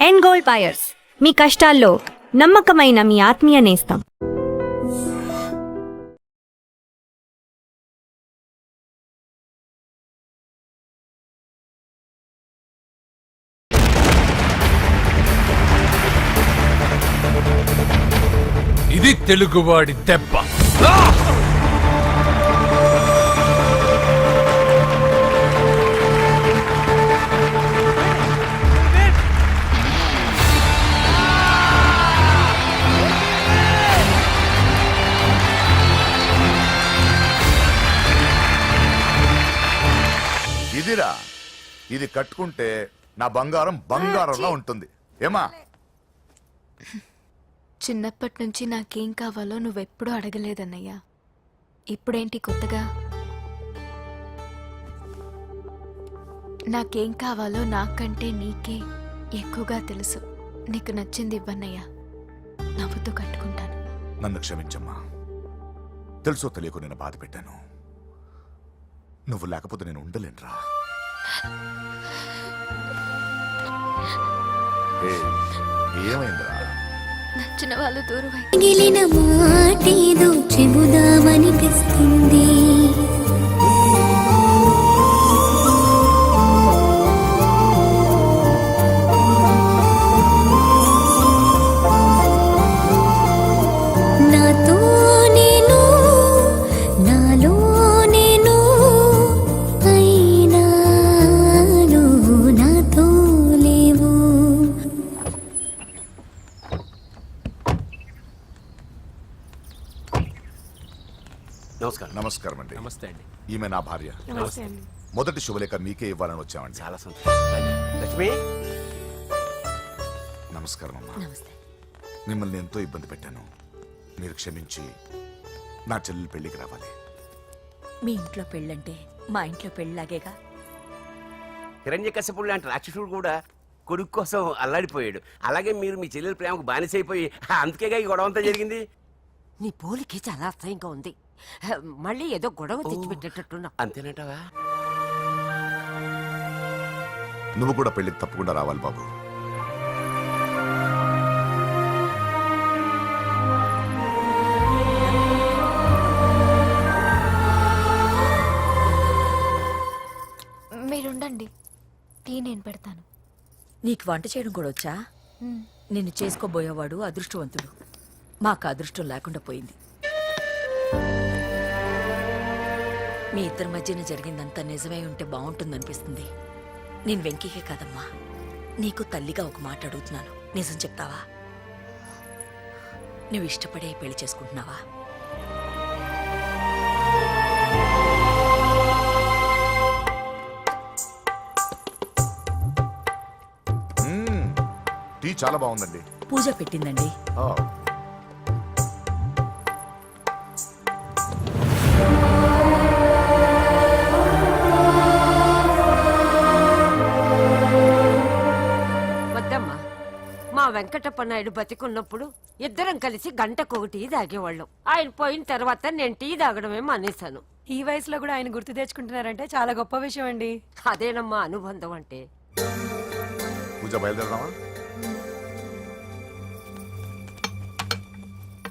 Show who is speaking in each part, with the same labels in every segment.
Speaker 1: End gold buyers, మీ కష్టాల్లో నమ్మకమైన మీ ఆత్మీయ నేస్తం.
Speaker 2: ఇది తెలుగువాడి దెబ్బ.
Speaker 3: ఇదిరా, ఇది కట్టుకుంటే నా బంగారం బంగారంలో ఉంటుంది. ఏమా?
Speaker 4: చిన్నప్పటి నుంచి నాకేం కావాలో నువ్వెప్పుడూ అడగలేదన్నయ్యా. ఇప్పుడేంటి కొత్తగా? నాకేం కావాలో నాకంటే నీకే ఎక్కువగా తెలుసు. నీకు నచ్చింది ఇవ్వన్నయ్యా, నవ్వుతూ కట్టుకుంటాను.
Speaker 3: నన్ను క్షమించమ్మా. తెలుసో తెలియకు నేను బాధ పెట్టాను. నువ్వు లేకపోతే నేను ఉండలేనురా. ఏమైందిరా?
Speaker 4: నచ్చిన వాళ్ళు దూరం
Speaker 5: మిగిలిన మాటేదో చెబుదామనిపిస్తుంది. నాతో నేను, నాలో నేను, అయినా నువ్వు నాతో లేవు.
Speaker 6: నమస్కారం.
Speaker 3: నమస్కారం అండి.
Speaker 6: నమస్తే అండి.
Speaker 3: ఈమె నా భార్య. మొదటి శుభలేఖ మీకే ఇవ్వాలని వచ్చామండి.
Speaker 6: చాలా సంతోషం. లక్ష్మి,
Speaker 3: నమస్కారం అమ్మా. మిమ్మల్ని ఎంతో ఇబ్బంది పెట్టాను. మీరు క్షమించి నా చెల్లెలు పెళ్లికి రావాలి.
Speaker 7: మీ ఇంట్లో పెళ్ళంటే మా ఇంట్లో పెళ్ళలాగేగా.
Speaker 6: హిరణ్యకశిపుడు లాంటి రాక్షసుడు కూడా కొడుకు కోసం అల్లాడిపోయాడు. అలాగే మీరు మీ చెల్లెల ప్రేమకు బానిసైపోయి అందుకేగా ఈ గొడవ అంతా జరిగింది.
Speaker 8: నీ పోలికి చాలా అసహ్యంగా ఉంది. మళ్ళీ ఏదో గొడవ తెచ్చిపెట్టేటట్టున్నా.
Speaker 6: అంతేనంటావా?
Speaker 3: నువ్వు కూడా పెళ్లికి తప్పకుండా రావాలి బాబు.
Speaker 4: మీరుండండి, టీ నేను పెడతాను.
Speaker 7: నీకు వంట చేయడం కూడా వచ్చా? నిన్ను చేసుకోబోయేవాడు అదృష్టవంతుడు. మాకు అదృష్టం లేకుండా పోయింది. మీ ఇద్దరి మధ్యన జరిగిందంతా నిజమై ఉంటే బాగుంటుందనిపిస్తుంది. నేను వెంకీకే కాదమ్మా, నీకు తల్లిగా ఒక మాట అడుగుతున్నాను. నిజం చెప్తావా? నువ్వు ఇష్టపడే పెళ్లి చేసుకుంటున్నావా?
Speaker 3: టీ చాలా బాగుందండి.
Speaker 7: పూజ పెట్టిందండి.
Speaker 8: వద్దమ్మా, మా వెంకటప్ప నాయుడు బతికున్నప్పుడు ఇద్దరం కలిసి గంటకొక టీ తాగేవాళ్ళం. ఆయన పోయిన తర్వాత నేను టీ తాగడమే మానేశాను.
Speaker 9: ఈ వయసులో కూడా ఆయన గుర్తు తెచ్చుకుంటున్నారంటే చాలా గొప్ప విషయం అండి.
Speaker 8: అదేనమ్మా అనుబంధం అంటే.
Speaker 3: పూజ బయలుదేరదామా?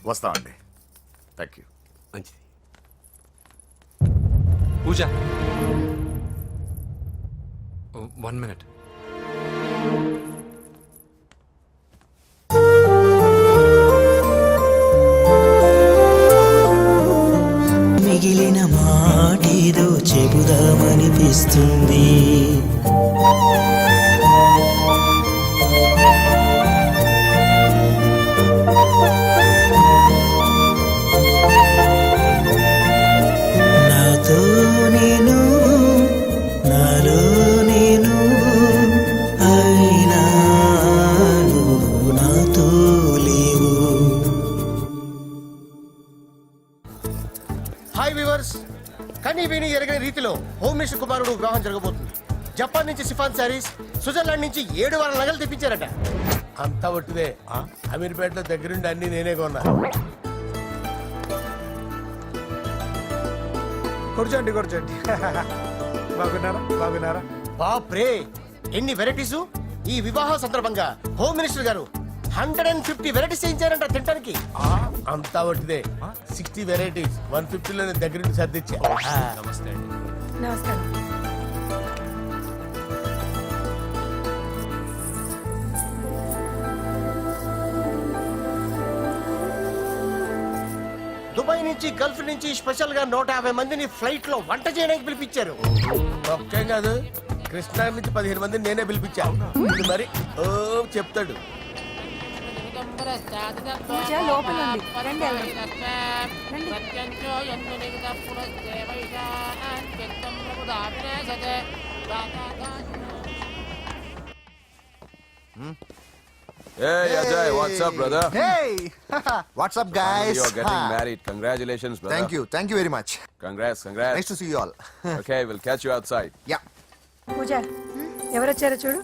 Speaker 3: వస్తామండి. Thank you.
Speaker 6: మంచిది.
Speaker 2: పూజ, 1 minute.
Speaker 10: మిగిలిన మాటేదో చెబుదామనిపిస్తుంది. నాతో నేను, నాలో నేను, అయినా నువ్వు నాతో లేవు.
Speaker 11: హాయ్ వ్యూవర్స్, కనీ విని ఎరగని రీతిలో హోమ్ మినిస్టర్ కుమారుడు వివాహం జరగబోతుంది. జపాన్ నుంచి సిఫాన్ శారీస్, స్విట్జర్లాండ్ నుంచి 7 వారాల నగలు తెప్పించారట. అంతా ఒట్టిదే. అమీర్పేటలో దగ్గరుండి అన్ని నేనే కొన్నా.
Speaker 12: కూర్చోండి కూర్చోండి. బాగున్నారా?
Speaker 11: బాప్రే, ఎన్ని వెరైటీసు! ఈ వివాహం సందర్భంగా హోమ్ మినిస్టర్ గారు 150 వెరైటీస్ చేయించారంట తినడానికి. అంతా ఒకటిదే 60 వెరైటీస్ 150 లో దగ్గర నుంచి సర్దిచ్చా.
Speaker 9: నమస్కారం.
Speaker 11: దుబాయ్ నుంచి గల్ఫ్ నుంచి స్పెషల్ గా 150 మందిని ఫ్లైట్ లో వంట చేయడానికి పిలిపించారు. ఒక్కేం కాదు, కృష్ణా నుంచి 15 మందిని నేనే పిలిపించాను. ఇది మరి ఓ చెప్తాడు.
Speaker 9: పూజ లోపల ఉంది. రండి వెళ్దాం. రండి.
Speaker 12: Hey Ajay, what's up, brother?
Speaker 3: Hey! What's up, guys?
Speaker 12: You're getting married. Congratulations, brother.
Speaker 3: Thank you very much.
Speaker 12: Congrats.
Speaker 3: Nice to see you all.
Speaker 12: Okay, we'll catch you outside.
Speaker 3: Yeah.
Speaker 9: పూజ ఎవరొచ్చారో చూడు.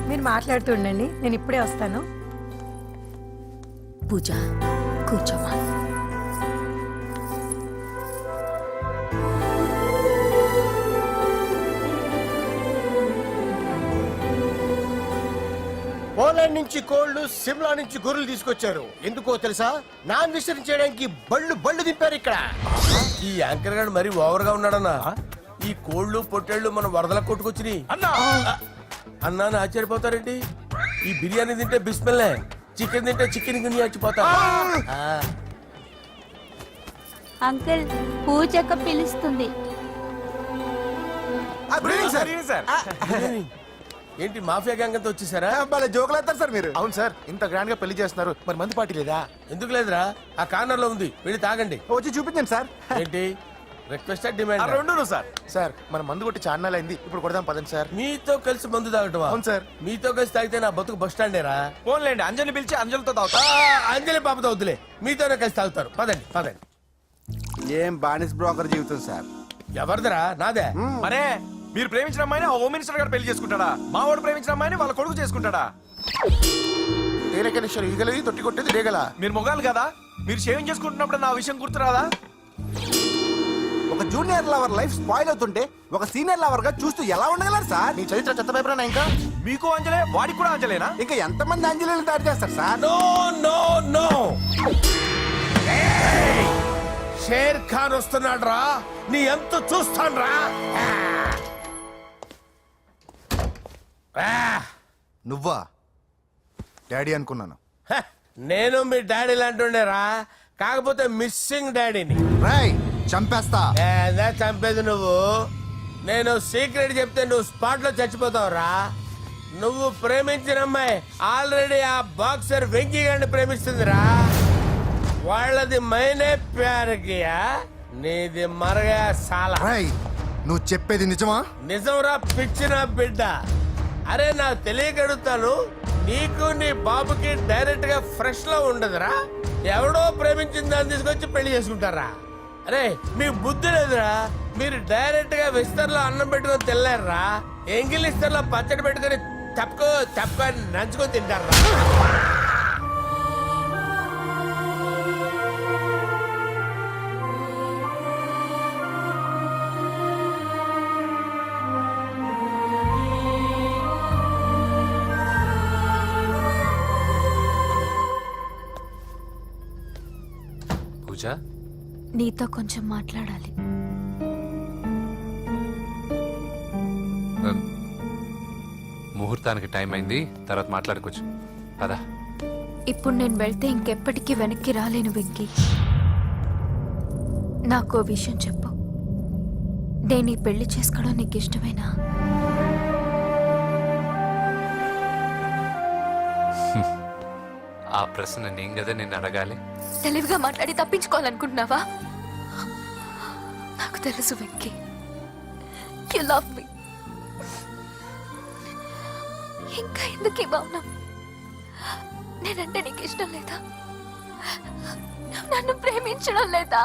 Speaker 9: మీరు మాట్లాడుతూ ఉండండి, నేను ఇప్పుడే వస్తాను.
Speaker 7: పూజ కూర్చోమా.
Speaker 11: పోలాండ్ నుంచి కోళ్లు, సిమ్లా నుంచి గొర్రెలు తీసుకొచ్చారు. ఎందుకో తెలుసా? నాన్ విసిరింగ్ చేయడానికి బళ్ళు దింపారు ఇక్కడ. ఈ యాంకర్ గారు మరి ఓవర్ గా ఉన్నాడన్నా. ఈ కోళ్లు పొట్టేళ్లు మన వరదలకు కొట్టుకొచ్చినాయి అన్నా ఆశ్చర్యపోతారేంటి? ఈ బిర్యానీ తింటే బిస్మిల్లే, చికెన్ తింటే చికెన్ గిన్నె చచ్చిపోతా.
Speaker 5: అంకుల్ పూజక్క పిలుస్తుంది.
Speaker 11: ఏంటి మాఫియా గ్యాంగ్ అంతా వచ్చేసారా?
Speaker 3: జోకులు వేస్తారు సార్ మీరు. అవును సార్, ఇంత గ్రాండ్ గా పెళ్లి చేస్తున్నారు, మరి మంది పార్టీ లేదా?
Speaker 11: ఎందుకు లేదురా? ఆ కార్నర్ లో ఉంది, వెళ్ళి తాగండి.
Speaker 3: వచ్చి చూపించండి సార్.
Speaker 11: ఏంటి రిక్వెస్ట్ డిమాండ్?
Speaker 3: రెండు సార్. సార్ మన మందు కొట్టి చాన్నాలు అయింది, ఇప్పుడు కొడదాం పదండి సార్.
Speaker 11: మీతో కలిసి మందు తాగటం?
Speaker 3: అవును సార్.
Speaker 11: మీతో కలిసి తాగితే నా బతుకు బస్ స్టాండేరా?
Speaker 3: ఫోన్లేండి, అంజలి పిలిచి అంజలితో తాగుతా.
Speaker 11: అంజలి పాపతో వద్దులే, మీతోనే కలిసి తాగుతారు. పదండి.
Speaker 3: ఏం బానిస్ బ్రోకర్ జీవితం సార్.
Speaker 11: ఎవరిదరా? నాదే.
Speaker 3: మరే మీరు ప్రేమించిన అమ్మాయిని హోమ్ మినిస్టర్ గారు పెళ్లి చేసుకుంటాడా? మా వాడు ప్రేమించిన అమ్మాయిని వాళ్ళ కొడుకు చేసుకుంటాడా? ఈగలది తొట్టి కొట్టేది రేగల. మీరు మొగాలు కదా, మీరు షేవింగ్ చేసుకుంటున్నప్పుడు నా విషయం గుర్తురాదా? ఒక జూనియర్ లవర్ లైఫ్ స్పాయిల్ అవుతుంటే ఒక సీనియర్ లవర్ గా చూస్తూ ఎలా ఉండగలరు సార్? మీ చరిత్ర చెత్త పేపరేనా? ఇంకా మీకు అంజలే, వాడికి కూడా అంజలేనా? ఇంకా ఎంతమంది అంజలిని దాడి చేస్తారు సార్?
Speaker 11: నో షేర్ ఖాన్ వస్తున్నాడు రా, నీ ఎంత చూస్తాను రా.
Speaker 3: నువ్వా డాడీ అనుకున్నాను.
Speaker 11: నేను మీ డాడీ లాంటి కాకపోతే మిస్సింగ్ డాడీని.
Speaker 3: రాయ్ చంపేస్తా.
Speaker 11: చంపేది నువ్వు. నేను సీక్రెట్ చెప్తే నువ్వు స్పాట్ లో చచ్చిపోతావురా. నువ్వు ప్రేమించిన అమ్మాయి ఆల్రెడీ ఆ బాక్సర్ వెంకీ గారిని ప్రేమిస్తుందిరా. వాళ్ళది మైనే ప్యార్ కియా, నీది మరగా సాలా.
Speaker 3: రాయ్ నువ్వు చెప్పేది నిజమా?
Speaker 11: నిజంరా పిచ్చిన బిడ్డ. అరే నాకు తెలియగడుగుతాను, నీకు నీ బాబుకి డైరెక్ట్ గా ఫ్రెష్ లో ఉండదురా. ఎవడో ప్రేమించిన దాన్ని తీసుకొచ్చి పెళ్లి చేసుకుంటారా? అరే మీకు బుద్ధి లేదురా. మీరు డైరెక్ట్ గా విస్తర్లో అన్నం పెట్టుకొని తినలేరురా. ఎంగిల్ ఇస్తర్లో పచ్చడి పెట్టుకొని తప్పుకో నంచుకొని తింటారా.
Speaker 2: పూజ,
Speaker 4: నీతో కొంచెం మాట్లాడాలి.
Speaker 2: ముహూర్తానికి టైం అయింది, తర్వాత మాట్లాడుకోవచ్చు. పదా.
Speaker 4: ఇప్పుడు నేను వెళ్తే ఇంకెప్పటికీ వెనక్కి రాలేను వెంకీ. నాకు విషయం చెప్పు. నేను ఈ పెళ్లి చేసుకోవడం నీకు ఇష్టమేనా?
Speaker 2: ఆ ప్రశ్న నేను కదా నిన్ను అడగాలి.
Speaker 4: తెలివిగా మాట్లాడి తప్పించుకోవాలనుకుంటున్నావా? నాకు తెలుసు వెంకీ, యు లవ్ మీ. ఇంకా ఎందుకు ఈ మౌనం? నేనంటే నీకు ఇష్టం లేదా? నువ్వు నన్ను ప్రేమించడం లేదా?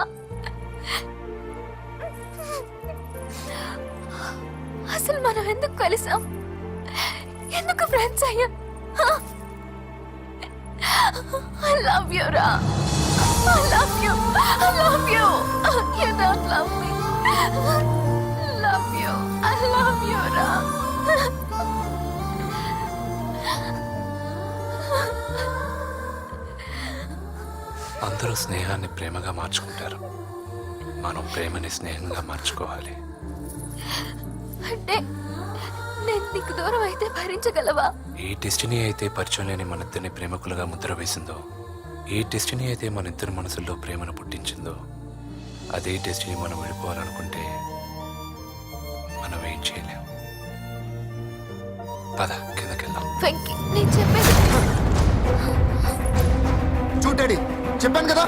Speaker 4: అసలు మనం ఎందుకు కలిసాం? ఎందుకు ఫ్రెండ్స్ అయ్యాం? I love you, Ra. I love you. I love you. You don't love me. Love you. I love you, Ra.
Speaker 2: అందరూ స్నేహాన్ని ప్రేమగా మార్చుకుంటారు. మనం ప్రేమని స్నేహంగా మార్చుకోవాలి.
Speaker 4: అంటే నేను నీకు దూరం అయితే భరించగలవా?
Speaker 2: ఏ డెస్టినీ అయితే పరిచయం లేని మన ఇద్దరిని ప్రేమికులుగా ముద్ర వేసిందో, ఏ డెస్టినీ అయితే మన ఇద్దరి మనసుల్లో ప్రేమను పుట్టించిందో, అదే డెస్టినీ మనం విడిపోవాలనుకుంటే మనం ఏం చేయలేం. పద కిందకెళ్దాం.
Speaker 4: వెంకీ, నేను చెప్పేది
Speaker 3: చూడు డాడీ, చెప్పాను కదా.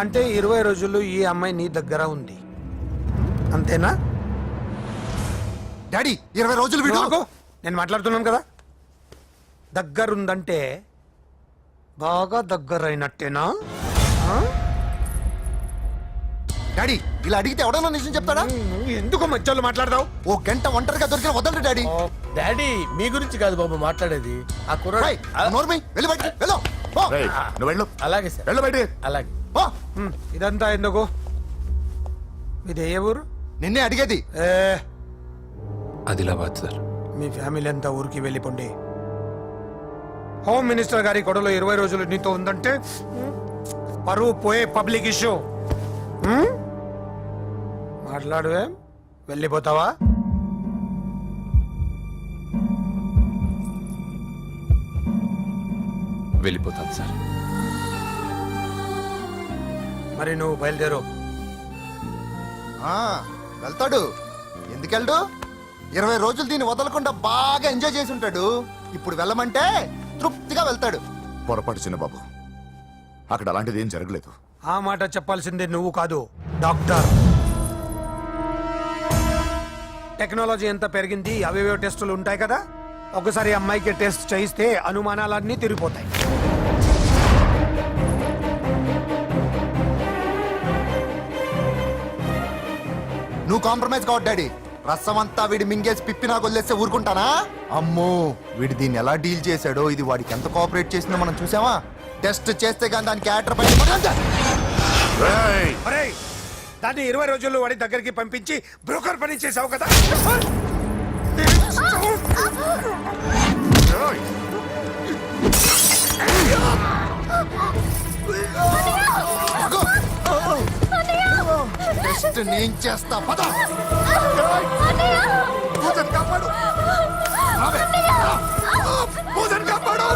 Speaker 11: అంటే 20 రోజులు ఈ అమ్మాయి నీ దగ్గర ఉంది, అంతేనా?
Speaker 3: డాడీ 20 రోజులు వీడు
Speaker 11: ఆగు, నేను మాట్లాడుతున్నాను కదా. దగ్గరుందంటే బాగా దగ్గరైనట్టేనా? ఆ?
Speaker 3: డాడీ ఇలా అడిగితే ఎవడన్నా నిజం చెప్తాడా?
Speaker 11: నువ్వు ఎందుకు మధ్యలో మాట్లాడదావు?
Speaker 3: ఓ గంట ఒంటరిగా దొరికిన వదలరు డాడీ.
Speaker 11: డాడీ మీ గురించి కాదు బాబు మాట్లాడేది, ఆ
Speaker 3: రేయ్, నోర్మి, వెళ్ళి బయటికి వెళ్ళు. పో. నువ్వు వెళ్ళు.
Speaker 11: అలాగే సార్,
Speaker 3: వెళ్ళు బయటికి.
Speaker 11: అలాగే.
Speaker 3: పో.
Speaker 11: ఇదంతా ఎందుకు? మీది ఏ ఊరు?
Speaker 3: నిన్నే అడిగేది.
Speaker 11: ఏ,
Speaker 2: ఆదిలాబాద్ సార్.
Speaker 11: మీ ఫ్యామిలీ అంతా ఊరికి వెళ్ళిపోండి. హోమ్ మినిస్టర్ గారి కొడలో 20 రోజులు నీతో ఉందంటే పరువు పోయే పబ్లిక్ ఇష్యూ. మాట్లాడువే, వెళ్ళిపోతావా?
Speaker 2: వెళ్ళిపోతాను సార్.
Speaker 11: మరి నువ్వు బయలుదేరు.
Speaker 3: వెళ్తాడు. ఎందుకెళ్ళడు? 20 రోజులు దీన్ని వదలకుండా బాగా ఎంజాయ్ చేసి ఉంటాడు. ఇప్పుడు వెళ్ళమంటే తృప్తిగా వెళ్తాడు.
Speaker 13: పొరపాటు చిన్నబాబు, అక్కడ అలాంటిది ఏం జరగలేదు.
Speaker 11: ఆ మాట చెప్పాల్సిందే నువ్వు కాదు, డాక్టర్. టెక్నాలజీ ఎంత పెరిగింది, అవేవో టెస్టులు ఉంటాయి కదా. ఒకసారి అమ్మాయికి టెస్ట్ చేయిస్తే అనుమానాలన్నీ తిరిగిపోతాయి.
Speaker 3: నువ్వు కాంప్రమైజ్ కావద్దు డాడీ. రసం అంతా వీడి మింగేసి పిప్పి నాకు వదిలేస్తే ఊరుకుంటానా? అమ్మో, వీడి దీన్ని ఎలా డీల్ చేశాడో, ఇది వాడికి ఎంత కోఆపరేట్ చేసిందో మనం చూసావా? టెస్ట్ చేస్తే కానీ దానికి యాటర్
Speaker 11: ఒరేయ్, దాన్ని 20 రోజుల్లో వాడి దగ్గరికి పంపించి బ్రోకర్ పని చేసావు కదా.
Speaker 3: టెస్ట్ నేను చేస్తా. పద. పూజను కాపాడు. రావే. పూజను కాపాడు.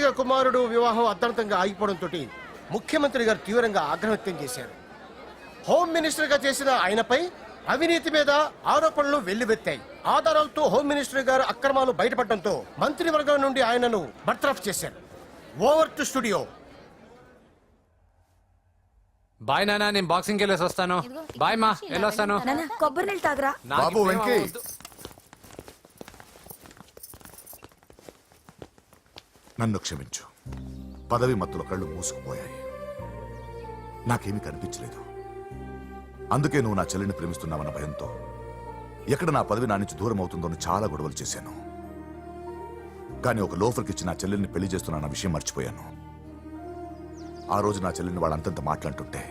Speaker 11: అమావాస్య కుమారుడు వివాహం అర్థంతంగా ఆగిపోవడంతో ముఖ్యమంత్రి గారు తీవ్రంగా ఆగ్రహం వ్యక్తం చేశారు. హోమ్ మినిస్టర్ గా చేసిన ఆయనపై అవినీతి మీద ఆరోపణలు వెల్లువెత్తాయి. ఆధారాలతో హోమ్ మినిస్టర్ గారు అక్రమాలు బయటపడటంతో మంత్రివర్గం నుండి ఆయనను బర్తరఫ్ చేశారు. Over to studio.
Speaker 2: బాయ్ నాన్న, నేను బాక్సింగ్ వెళ్ళేసి వస్తాను. బాయ్ మా, వెళ్ళొస్తాను.
Speaker 7: నాన్న కొబ్బరి నీళ్ళు తాగరా.
Speaker 13: బాబు వెంకీ, నన్ను క్షమించు. పదవి మత్తులో కళ్ళు మూసుకుపోయాయి. నాకేమీ కనిపించలేదు. అందుకే నువ్వు నా చెల్లిని ప్రేమిస్తున్నావన్న భయంతో ఎక్కడ నా పదవి నా నుంచి దూరం అవుతుందో అని చాలా గొడవలు చేశాను. కానీ ఒక లోఫర్కి ఇచ్చి నా చెల్లెల్ని పెళ్లి చేస్తున్నా విషయం మర్చిపోయాను. ఆ రోజు నా చెల్లెల్ని వాళ్ళంతంత మాట్లాడుతుంటే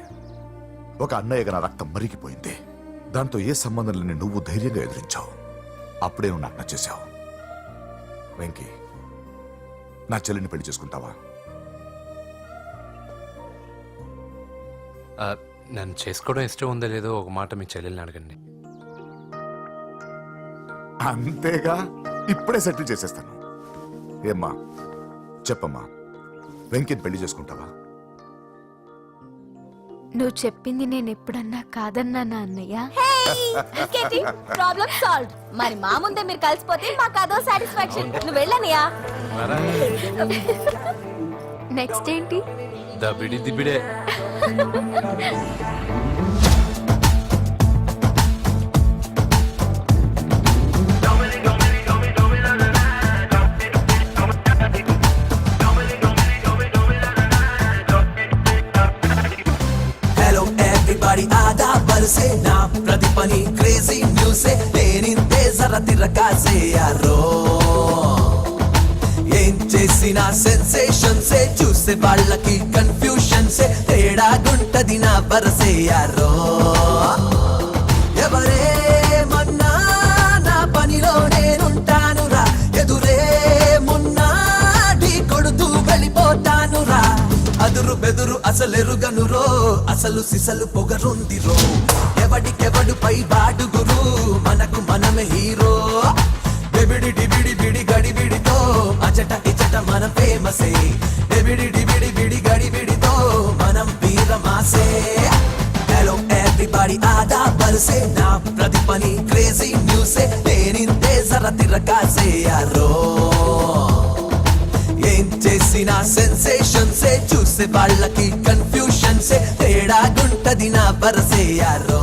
Speaker 13: ఒక అన్నయ్యగా నా రక్తం మరిగిపోయింది. దాంతో ఏ సంబంధం లేని నువ్వు ధైర్యంగా ఎదిరించావు. అప్పుడే నువ్వు నాకు నచ్చేశావు. వెంకీ, నా చెల్లిని పెళ్లి చేసుకుంటావా?
Speaker 2: నన్ను చేసుకోవడం ఇష్టం ఉందో లేదో ఒక మాట మీ చెల్లెల్ని అడగండి.
Speaker 13: అంతేగా, ఇప్పుడే సెటిల్ చేసేస్తాను. ఏమ్మా చెప్పమ్మా, వెంకీని పెళ్లి చేసుకుంటావా?
Speaker 4: నువ్వు చెప్పింది నేను ఎప్పుడన్నా కాదన్నానా అన్నయ్య?
Speaker 5: Problem solve. మరి మా ముందే మీరు కలిసిపోతే మాకు అదో సాటిస్ఫాక్షన్. నువ్వు వెళ్ళనియా?
Speaker 4: నెక్స్ట్ ఏంటి?
Speaker 2: దబిడి దిబిడే.
Speaker 10: హలో ఎవ్రీబడి, ఆదా బరసే నా ప్రతి పని క్రేజీ న్యూసే నేనింతే జర తిరగాసే యారో. ఏం చేసినా సెన్సేషన్సే, చూసే వాళ్ళకి కన్ఫ్యూషన్సే, తేడాగుంటది నా బరసే యారో. ఎవరేమన్నా నా పనిలో నేనుంటానురా, ఎదురే మొన్నా ఢీ కొడుతూ వెళ్ళిపోతానురా. అదురు బెదురు అసలెరుగనురో, అసలు సిసలు పొగరుందిరో. ఎవడికెవడు పై బాడుగురు, మనకు మనమే హీరో. డెబిడి డిబిడి బిడి గడిబిడితో అచట ఇచట మన ఫేమసే. డెబిడి డిబిడి బిడి గడిబిడితో మనం వీరమాసే. హలో ఎవ్రీబడి, ఆదా బరసే నా ప్రతి పని క్రేజీ న్యూసే నేనింతే జర తిరగాసే యారో. ఏం చేసినా సెన్సేషన్సే, చూసే వాళ్ళకి కన్ఫ్యూషన్సే, తేడాగుంటది నా బరసే యారో.